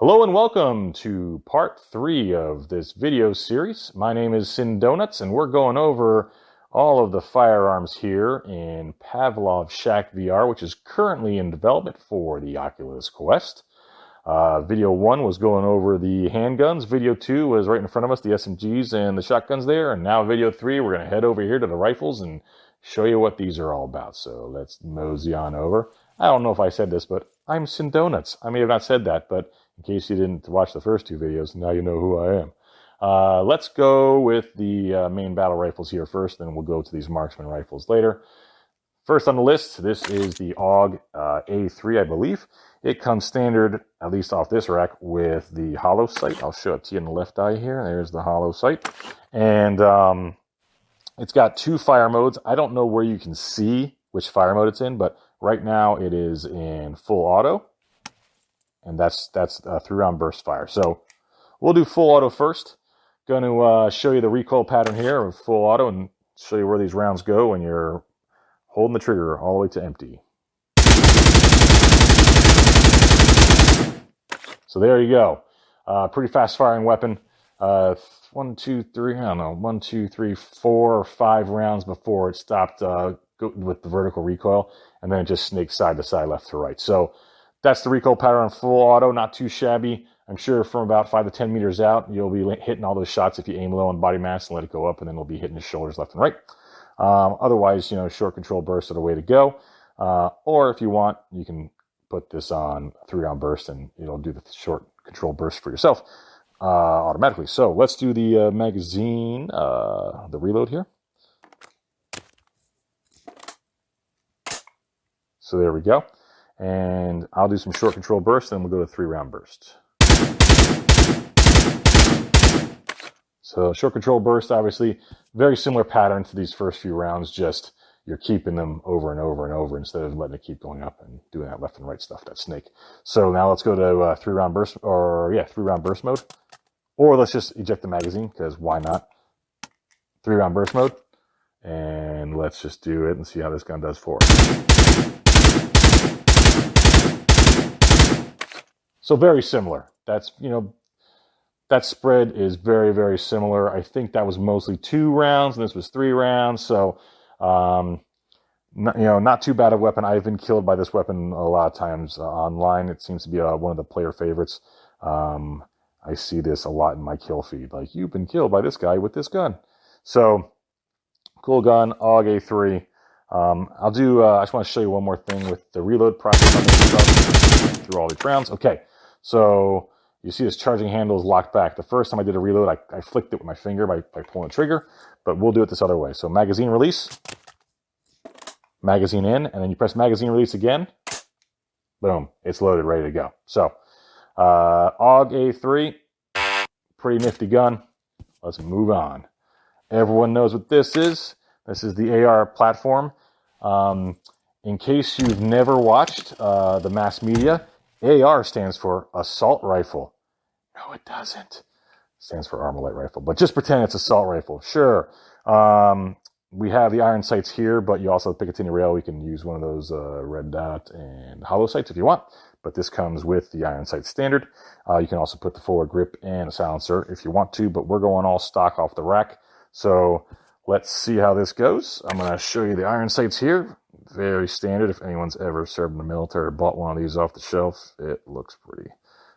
Hello and welcome to part 3 of this video series. My name is Sin Donuts and we're going over all of the firearms here in Pavlov Shack VR, which is currently in development for the Oculus Quest. Video 1 was going over the handguns. Video 2 was right in front of us, the SMGs and the shotguns there. And now video 3, we're going to head over here to the rifles and show you what these are all about. So let's mosey on over. I don't know if I said this, but I'm Sin Donuts. I may have not said that, but in case you didn't watch the first 2 videos, now you know who I am. Let's go with the main battle rifles here first, then we'll go to these Marksman rifles later. First on the list, this is the AUG A2, I believe. It comes standard, at least off this rack, with the hollow sight. I'll show it to you in the left eye here. There's the hollow sight. And it's got 2 fire modes. I don't know where you can see which fire mode it's in, but right now it is in full auto. And that's 3-round burst fire. So we'll do full auto first. Going to show you the recoil pattern here of full auto and show you where these rounds go when you're holding the trigger all the way to empty. So there you go. Pretty fast firing weapon. 1, 2, 3, I don't know, 1, 2, 3, 4 or 5 rounds before it stopped with the vertical recoil, and then it just snakes side to side, left to right. So that's the recoil pattern on full auto, not too shabby. I'm sure from about 5 to 10 meters out, you'll be hitting all those shots if you aim low on body mass and let it go up, and then it'll be hitting the shoulders left and right. Otherwise, short control bursts are the way to go. Or if you want, you can put this on 3-round burst and it'll do the short control burst for yourself automatically. So let's do the magazine, the reload here. So there we go. And I'll do some short control burst, then we'll go to 3-round burst. So short control burst, obviously, very similar pattern to these first few rounds, just you're keeping them over and over and over instead of letting it keep going up and doing that left and right stuff, that snake. So now let's go to 3-round burst, 3-round burst mode. Or let's just eject the magazine, because why not? 3-round burst mode. And let's just do it and see how this gun does for us. So very similar. That's, that spread is very, very similar. I think that was mostly 2 rounds and this was 3 rounds. So, not too bad a weapon. I've been killed by this weapon a lot of times online. It seems to be one of the player favorites. I see this a lot in my kill feed. Like, you've been killed by this guy with this gun. So, cool gun, AUG A3. I just want to show you one more thing with the reload process on this stuff through all these rounds. Okay, so you see this charging handle is locked back. The first time I did a reload, I flicked it with my finger by pulling the trigger, but we'll do it this other way. So magazine release, magazine in, and then you press magazine release again. Boom, it's loaded, ready to go. So AUG A3, pretty nifty gun. Let's move on. Everyone knows what this is. This is the AR platform. In case you've never watched the mass media, AR stands for assault rifle. No, it doesn't. It stands for armor light rifle, but just pretend it's assault rifle. Sure. We have the iron sights here, but you also have Picatinny rail. We can use one of those red dot and hollow sights if you want, but this comes with the iron sight standard. You can also put the forward grip and a silencer if you want to, but we're going all stock off the rack. So let's see how this goes. I'm going to show you the iron sights here. Very standard. If anyone's ever served in the military or bought one of these off the shelf, it looks pretty.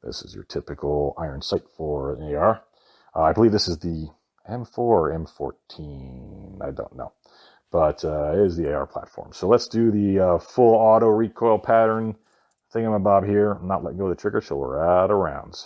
This is your typical iron sight for an AR. I believe this is the M4 or M14. I don't know. But it is the AR platform. So let's do the full auto recoil pattern thingamabob here. I'm not letting go of the trigger, so we're out of rounds.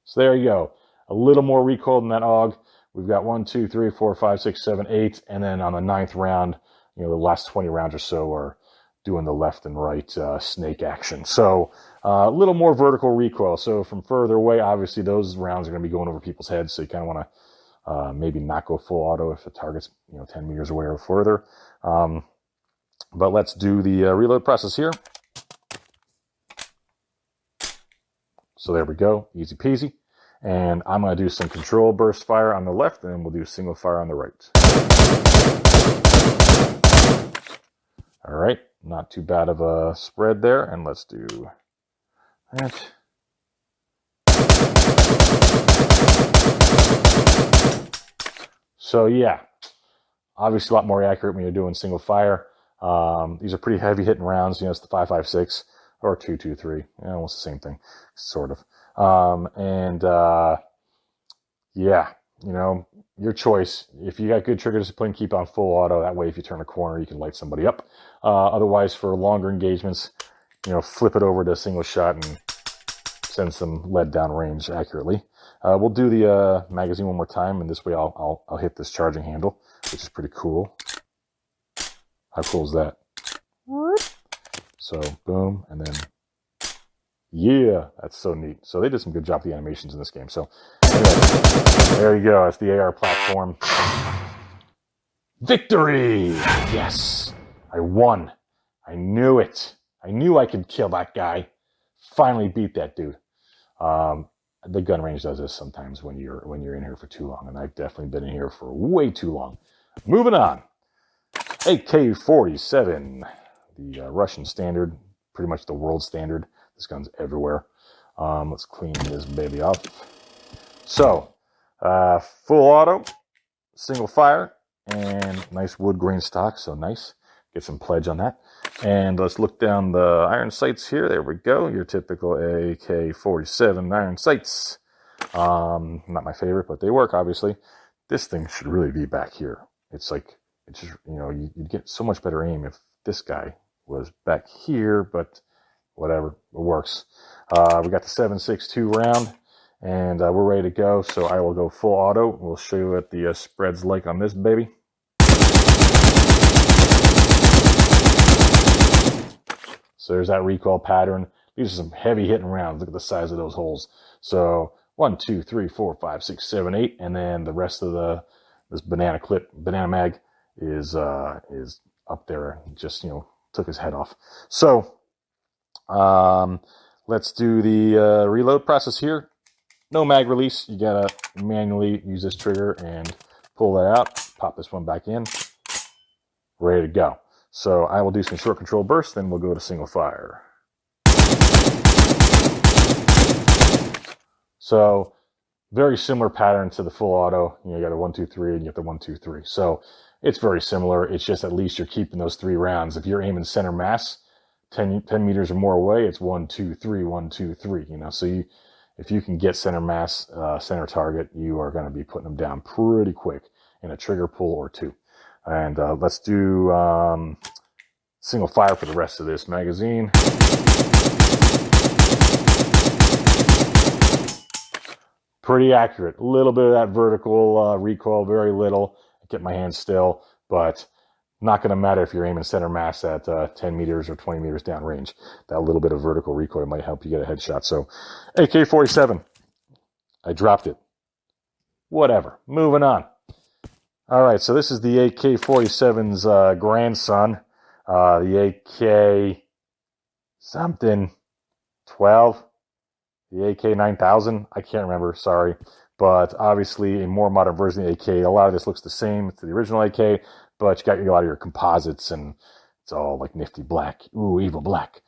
So there you go. A little more recoil than that AUG. We've got 1, 2, 3, 4, 5, 6, 7, 8, and then on the 9th round, the last 20 rounds or so are doing the left and right snake action. So a little more vertical recoil. So from further away, obviously those rounds are going to be going over people's heads. So you kind of want to maybe not go full auto if the target's 10 meters away or further. But let's do the reload process here. So there we go, easy peasy. And I'm going to do some control burst fire on the left, and then we'll do single fire on the right. All right, Not too bad of a spread there. And let's do that. So yeah, obviously a lot more accurate when you're doing single fire. These are pretty heavy hitting rounds. You know, it's the 5.56 or 2.23. Almost the same thing, sort of. Yeah, you know, your choice. If you got good trigger discipline, keep on full auto. That way, if you turn a corner, you can light somebody up. Otherwise, for longer engagements, you know, flip it over to single shot and send some lead down range accurately. We'll do the magazine one more time, and this way I'll hit this charging handle, which is pretty cool. How cool is that? So boom, and then yeah, that's so neat. So they did some good job with the animations in this game. So anyway, there you go. That's the AR platform. Victory! Yes, I won. I knew it. I knew I could kill that guy. Finally beat that dude. The gun range does this sometimes when you're in here for too long, and I've definitely been in here for way too long. Moving on. AK-47, the Russian standard, pretty much the world standard. This gun's everywhere. Let's clean this baby off. So, full auto, single fire, and nice wood grain stock, so nice. Get some pledge on that. And let's look down the iron sights here. There we go. Your typical AK-47 iron sights. Not my favorite, but they work, obviously. This thing should really be back here. It's like, it's just, you know, you'd get so much better aim if this guy was back here, but whatever, it works. We got the 7.62 round, and we're ready to go. So I will go full auto. We'll show you what the spread's like on this baby. So there's that recoil pattern. These are some heavy hitting rounds. Look at the size of those holes. So 1, 2, 3, 4, 5, 6, 7, 8, and then the rest of this banana mag is up there. Just, you know, took his head off. So let's do the reload process here. No mag release. You gotta manually use this trigger and pull that out. Pop this one back in. Ready to go. So I will do some short control bursts, then we'll go to single fire. So very similar pattern to the full auto. You know, you got a 1, 2, 3, and you got the 1, 2, 3. So it's very similar. It's just at least you're keeping those 3 rounds. If you're aiming center mass, 10 meters or more away, it's 1, 2, 3, 1, 2, 3. You know, so if you can get center mass, center target, you are going to be putting them down pretty quick in a trigger pull or 2. And let's do single fire for the rest of this magazine. Pretty accurate. A little bit of that vertical recoil, very little. I get my hands still, but not going to matter if you're aiming center mass at 10 meters or 20 meters down range. That little bit of vertical recoil might help you get a headshot. So AK-47, I dropped it. Whatever. Moving on. All right, so this is the AK-47's grandson, the AK something 12, the AK-9000. I can't remember, sorry, but obviously a more modern version of the AK. A lot of this looks the same to the original AK, but you got a lot of your composites, and it's all like nifty black. Ooh, evil black.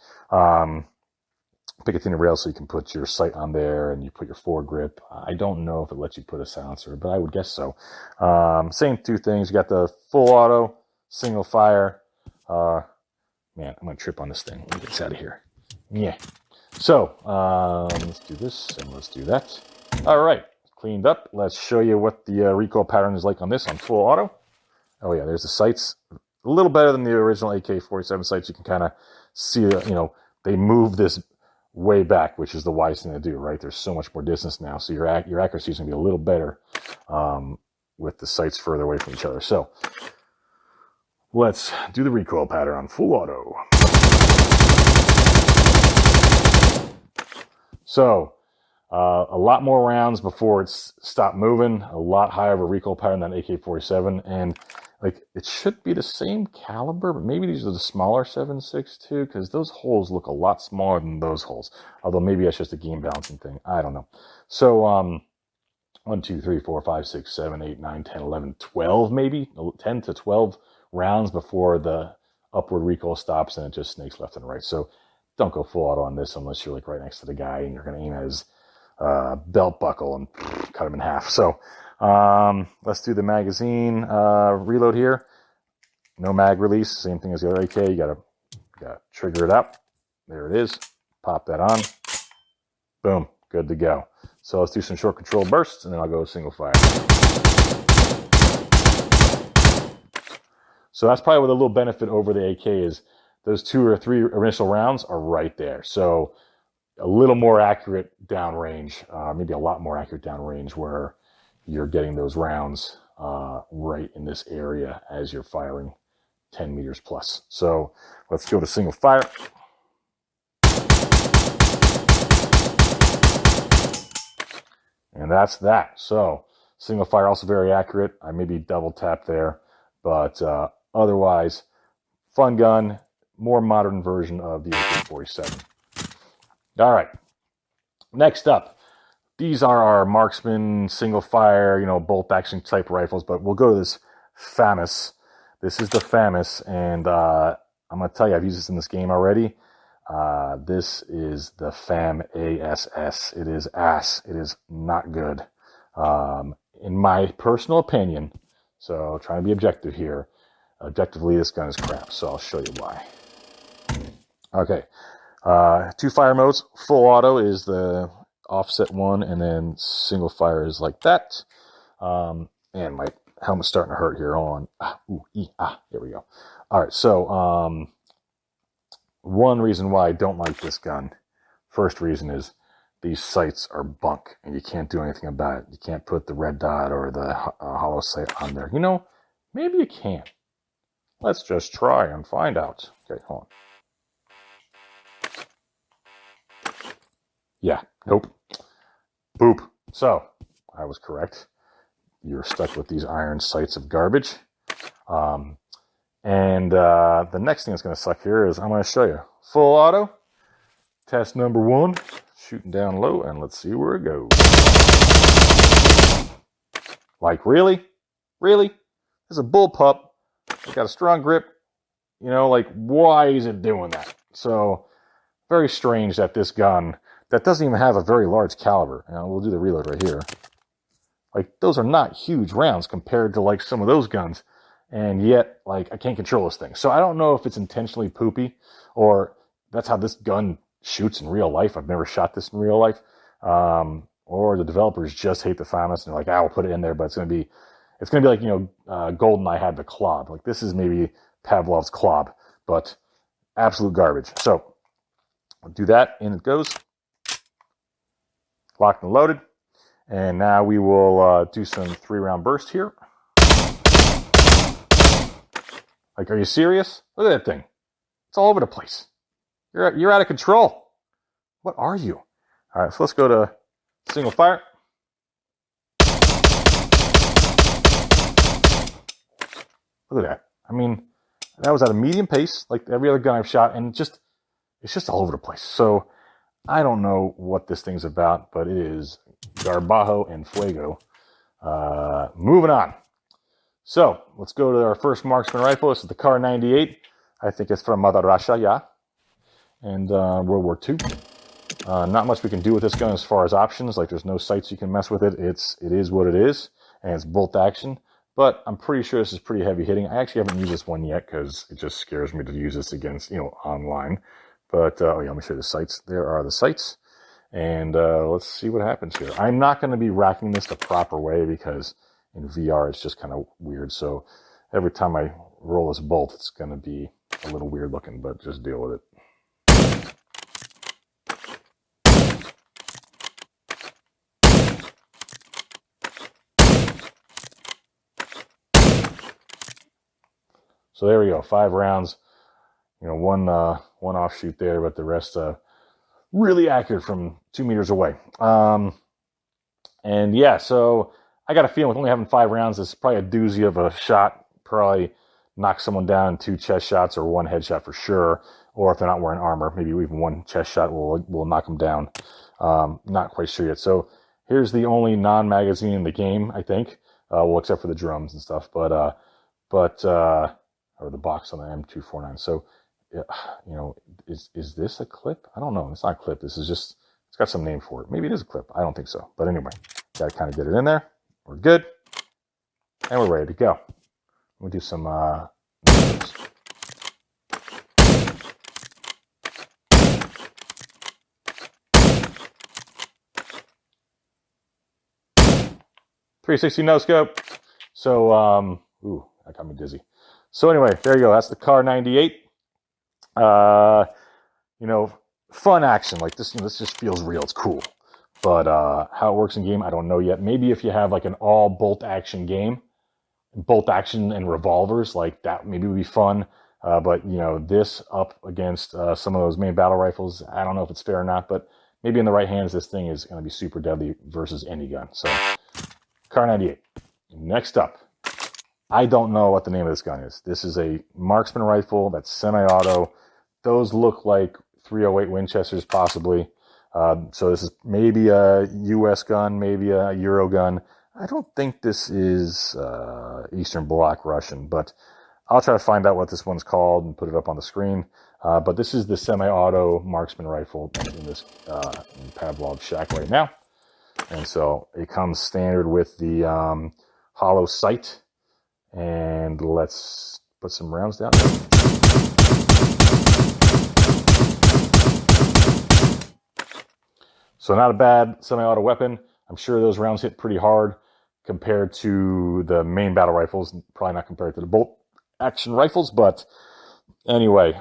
Picatinny rail, so you can put your sight on there and you put your foregrip. I don't know if it lets you put a silencer, but I would guess so. Same 2 things. You got the full auto, single fire. Man, I'm going to trip on this thing. Let me get this out of here. Yeah. So, let's do this and let's do that. All right. Cleaned up. Let's show you what the recoil pattern is like on this on full auto. Oh, yeah, there's the sights. A little better than the original AK-47 sights. You can kind of see, you know, they move this way back, which is the wise thing to do, right? There's so much more distance now, so your accuracy is going to be a little better with the sights further away from each other. So let's do the recoil pattern on full auto. So a lot more rounds before it's stopped moving, a lot higher of a recoil pattern than AK-47, and like it should be the same caliber, but maybe these are the smaller 7.62 because those holes look a lot smaller than those holes. Although maybe that's just a game balancing thing. I don't know. So 1, 2, 3, 4, 5, 6, 7, 8, 9, 10, 11, 12 maybe 10 to 12 rounds before the upward recoil stops, and it just snakes left and right. So don't go full auto on this unless you're like right next to the guy and you're going to aim at his belt buckle and cut him in half. So let's do the magazine reload here. No mag release, same thing as the other AK. You gotta trigger it up. There it is. Pop that on. Boom, good to go. So let's do some short control bursts, and then I'll go single fire. So that's probably what a little benefit over the AK is. Those 2 or 3 initial rounds are right there. So a little more accurate downrange, maybe a lot more accurate downrange, where you're getting those rounds right in this area as you're firing 10 meters plus. So let's go to single fire. And that's that. So single fire also very accurate. I maybe double tap there, but otherwise, fun gun, more modern version of the AK-47. All right. Next up, these are our Marksman single fire, bolt action type rifles, but we'll go to this FAMAS. This is the FAMAS, and I'm going to tell you, I've used this in this game already. This is the FAMASS. It is ass. It is not good. In my personal opinion, so trying to be objective here, objectively this gun is crap, so I'll show you why. Okay, 2 fire modes. Full auto is the offset one, and then single fire is like that. And my helmet's starting to hurt here. Hold on. There we go. All right, so one reason why I don't like this gun, first reason is these sights are bunk, and you can't do anything about it. You can't put the red dot or the hollow sight on there. Maybe you can. Let's just try and find out. Okay, hold on. Yeah, nope. Boop. So, I was correct. You're stuck with these iron sights of garbage. And the next thing that's going to suck here is I'm going to show you. Full auto. Test number 1. Shooting down low, and let's see where it goes. Like, really? Really? This is a bullpup. It's got a strong grip. Why is it doing that? So, very strange that this gun, that doesn't even have a very large caliber. We'll do the reload right here. Those are not huge rounds compared to, some of those guns. And yet, I can't control this thing. So I don't know if it's intentionally poopy, or that's how this gun shoots in real life. I've never shot this in real life. Or the developers just hate the FAMAS, and they're like, we'll put it in there, but it's going to be like, GoldenEye had the Klob. This is maybe Pavlov's Klob, but absolute garbage. So I'll do that, in it goes. Locked and loaded. And now we will do some 3-round burst here. Are you serious? Look at that thing. It's all over the place. You're out of control. What are you? All right, so let's go to single fire. Look at that. That was at a medium pace, like every other gun I've shot, and it's just all over the place. So I don't know what this thing's about, but it is garbajo and fuego. Moving on. So let's go to our first Marksman rifle. This is the Kar 98. I think it's from Mother Russia, yeah. And World War II. Not much we can do with this gun as far as options. There's no sights you can mess with it. It is what it is, and it's bolt action. But I'm pretty sure this is pretty heavy hitting. I actually haven't used this one yet because it just scares me to use this against, online. But let me show you the sights. There are the sights. And let's see what happens here. I'm not going to be racking this the proper way because in VR it's just kind of weird. So every time I roll this bolt, it's going to be a little weird looking, but just deal with it. So there we go, 5 rounds. One offshoot there, but the rest really accurate from 2 meters away. And yeah, so I got a feeling with only having 5 rounds, it's probably a doozy of a shot. Probably knock someone down in 2 chest shots or 1 headshot for sure. Or if they're not wearing armor, maybe even 1 chest shot will knock them down. Not quite sure yet. So here's the only non-magazine in the game, I think. Except for the drums and stuff. But or the box on the M249. So, you know, is this a clip? I don't know. It's not a clip. This is just, it's got some name for it. Maybe it is a clip. I don't think so. But anyway, got to kind of get it in there. We're good. And we're ready to go. We'll do some numbers. .360 no scope. So, ooh, that got me dizzy. So anyway, there you go. That's the Kar 98. You know, fun action like this. You know, this just feels real. It's cool. But how it works in game, I don't know yet. Maybe if you have like an all bolt action game, bolt action and revolvers, like that maybe would be fun. But you know, this up against some of those main battle rifles, I don't know if it's fair or not. But maybe in the right hands, this thing is going to be super deadly versus any gun. So Kar 98. Next up, I don't know what the name of this gun is. This is a Marksman rifle that's semi-auto. Those look like 308 Winchesters, possibly. So this is maybe a US gun, maybe a Euro gun. I don't think this is Eastern Bloc Russian, but I'll try to find out what this one's called and put it up on the screen. But this is the semi-auto Marksman rifle in this in Pavlov Shack right now. And so it comes standard with the hollow sight. And let's put some rounds down there. So not a bad semi-auto weapon. I'm sure those rounds hit pretty hard compared to the main battle rifles. Probably not compared to the bolt action rifles, but anyway,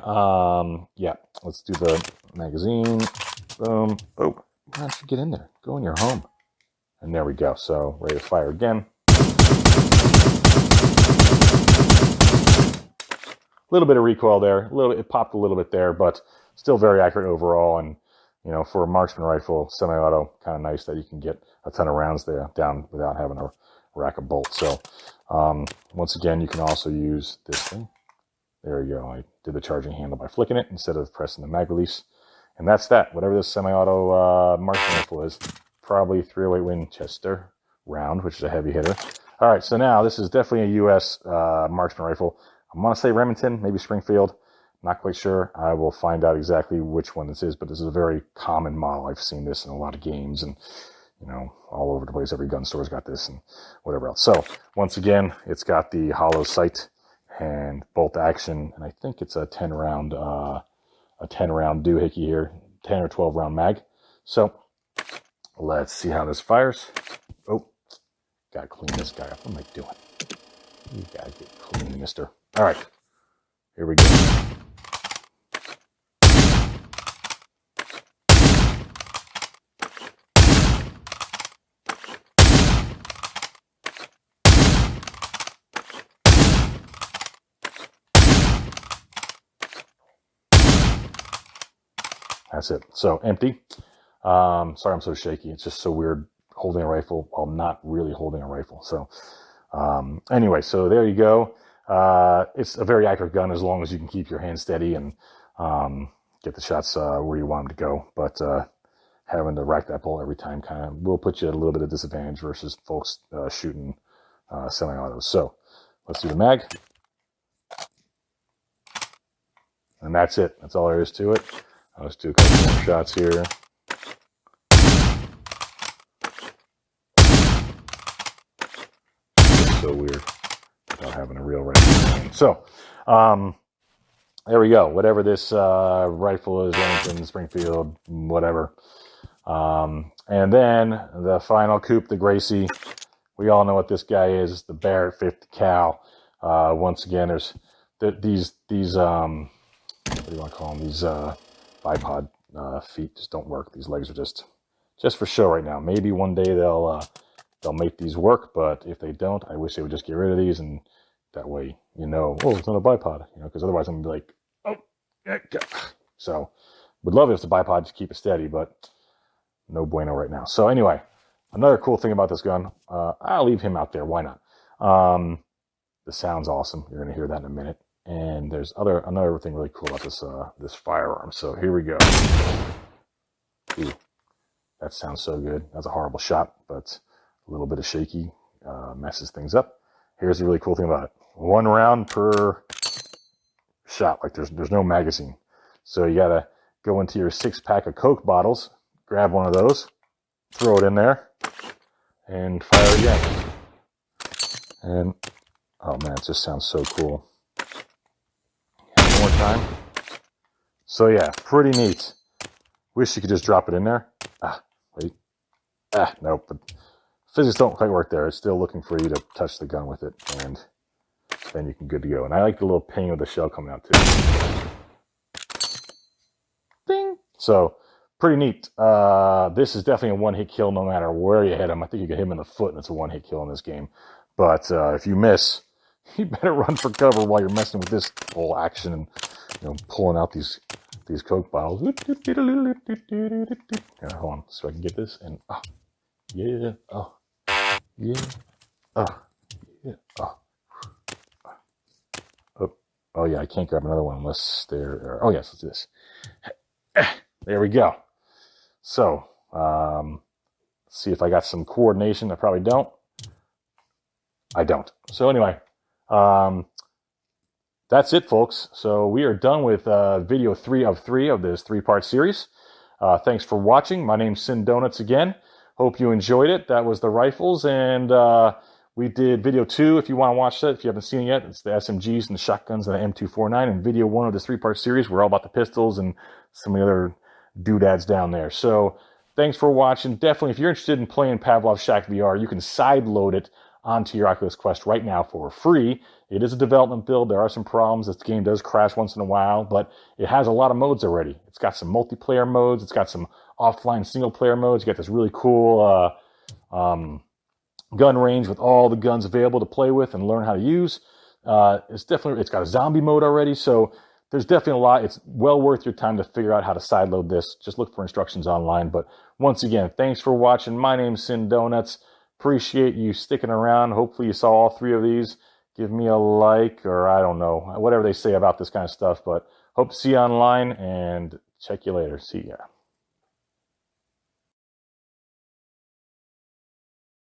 yeah, let's do the magazine. Boom. Oh, why don't you get in there? Go in your home. And there we go. So ready to fire again. A little bit of recoil there. It popped a little bit there, but still very accurate overall. And you know, for a Marksman rifle, semi-auto, kind of nice that you can get a ton of rounds there down without having a rack of bolts. So once again, you can also use this thing. There you go. I did the charging handle by flicking it instead of pressing the mag release. And that's that. Whatever this semi-auto Marksman rifle is, probably 308 Winchester round, which is a heavy hitter. All right, so now this is definitely a U.S. Marksman rifle. I'm going to say Remington, maybe Springfield. Not quite sure. I will find out exactly which one this is, but this is a very common model. I've seen this in a lot of games and, you know, all over the place. Every gun store's got this and whatever else. So once again, it's got the hollow sight and bolt action, and I think it's a 10 round doohickey here, 10 or 12 round mag. So let's see how this fires. Oh, gotta clean this guy up. What am I doing? You gotta get clean, mister. All right, here we go. That's it. So empty. Sorry I'm so shaky. It's just so weird holding a rifle while not really holding a rifle. So anyway, so there you go. It's a very accurate gun as long as you can keep your hand steady and get the shots where you want them to go. But having to rack that bolt every time kind of will put you at a little bit of disadvantage versus folks shooting semi-autos. So let's do the mag. And that's it. That's all there is to it. Let's do a couple more shots here. It's so weird without having a real rifle. So, there we go. Whatever this rifle is, Remington, Springfield, whatever. And then the final coupe, the Gracie. We all know what this guy is. The Barrett 50 cal. Once again, there's these what do you want to call them? These bipod feet just don't work. These legs are just for show right now. Maybe one day they'll make these work, but if they don't, I wish they would just get rid of these, and that way you know, oh, it's not a bipod, you know, because otherwise I'm gonna be like, oh, yeah. So would love it if it's a bipod to keep it steady, but no bueno right now. So anyway, another cool thing about this gun, I'll leave him out there. Why not? The sound's awesome. You're gonna hear that in a minute. And there's another thing really cool about this firearm. So here we go. Ooh, that sounds so good. That's a horrible shot, but a little bit of shaky messes things up. Here's the really cool thing about it. 1 round per shot. Like there's no magazine. So you gotta go into your 6-pack of Coke bottles, grab one of those, throw it in there, and fire again. And oh man, it just sounds so cool. One more time. So yeah, pretty neat. Wish you could just drop it in there. Wait. Nope. But physics don't quite work there. It's still looking for you to touch the gun with it, and then you can good to go. And I like the little ping of the shell coming out too. Ding. So pretty neat. This is definitely a one-hit kill no matter where you hit him. I think you can hit him in the foot, and it's a one-hit kill in this game. But if you miss, you better run for cover while you're messing with this whole action and pulling out these Coke bottles. Hold on, so I can get this and yeah, yeah, yeah, oh yeah, I can't grab another one unless they're. Oh yes, let's do this. There we go. So let's see if I got some coordination. I probably don't. I don't. So anyway, that's it, folks. So we are done with video 3 of 3 of this 3-part series. Thanks for watching. My name's Sin Donuts again. Hope you enjoyed it. That was the rifles, and we did video 2. If you want to watch that, if you haven't seen it yet, it's the SMGs and the shotguns and the M249. And video 1 of this 3-part series, we're all about the pistols and some of the other doodads down there. So thanks for watching. Definitely, if you're interested in playing Pavlov Shack VR, you can sideload it onto your Oculus Quest right now for free. It is a development build. There are some problems. This game does crash once in a while, but it has a lot of modes already. It's got some multiplayer modes. It's got some offline single-player modes. You got this really cool gun range with all the guns available to play with and learn how to use. It's got a zombie mode already, so there's definitely a lot. It's well worth your time to figure out how to sideload this. Just look for instructions online. But once again, thanks for watching. My name's Sin Donuts. Appreciate you sticking around. Hopefully you saw all 3 of these. Give me a like, or I don't know, whatever they say about this kind of stuff. But hope to see you online, and check you later. See ya.